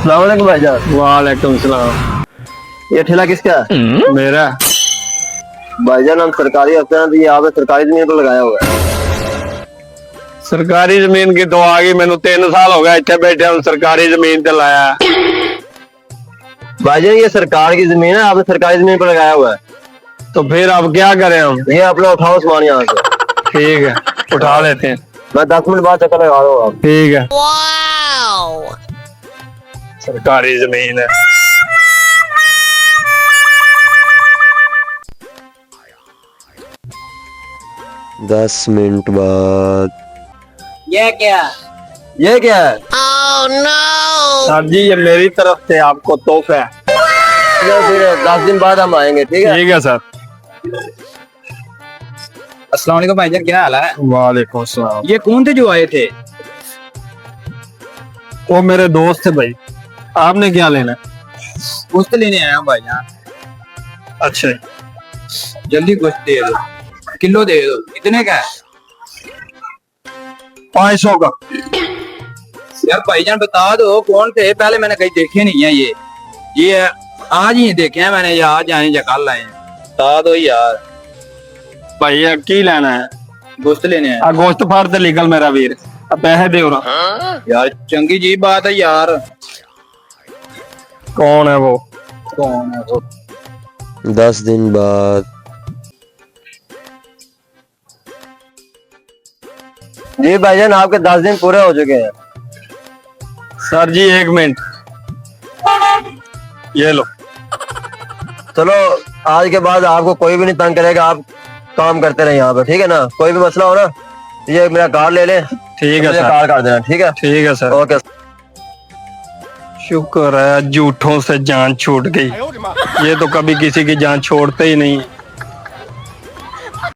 अस्सलाम वालेकुम भाईजान। वालेकुम सलाम। ये ठेला किसका है? मेरा। भाईजान हम सरकारी अफसर हैं, तो ये आपने सरकारी जमीन पर लगाया हुआ है। सरकारी जमीन की तो आ गई, मैंने 3 साल हो गए इतने बैठे हम सरकारी जमीन ते लाया। भाईजान ये सरकार की जमीन है, आपने सरकारी जमीन पर लगाया हुआ है। तो फिर अब क्या करें हम? ये अपना उठाओ सामान यहाँ से। ठीक है, उठा लेते हैं। मैं 10 मिनट बाद चक्कर लगा दूंगा। ठीक है। सरकारी जमीन है। दस मिनट बाद। ये क्या है? सर जी ये मेरी तरफ से आपको तोहफा है। फिर 10 दिन बाद हम आएंगे, ठीक है? ठीक है सर। अस्सलाम वालेकुम भाईजान, क्या हाल है? वालेकुम सलाम। ये कौन थे जो आए थे? वो मेरे दोस्त थे भाई। आपने क्या लेना है? गोश्त लेने आया हूँ भाईजान। अच्छा जल्दी गोश्त दे दो, किलो दे दो। कितने का है? 500 का। यार भाईजान बता दो कौन थे, पहले मैंने कहीं देखे नहीं है। ये आज ही देखे हैं मैंने, ये आज आए या कल आए हैं। बता दो यार। भैया की लेना है? गोश्त लेने आया। गोश्त फाड़ ते निकल मेरा वीर, अब पैसे दे यार चंगी जी बात है यार। कौन है वो? कौन है वो? 10 दिन बाद। जी भाईजान आपके 10 दिन पूरे हो चुके हैं। सर जी 1 मिनट, ये लो। चलो आज के बाद आपको कोई भी नहीं तंग करेगा, आप काम करते रहे यहाँ पे, ठीक है ना? कोई भी मसला हो ना, ये मेरा कार्ड ले ले। ठीक है मुझे सर। कार्ड कर देना, ठीक है? ठीक है सर। ओके। शुक्र है झूठों से जान छूट गई, ये तो कभी किसी की जान छोड़ते ही नहीं।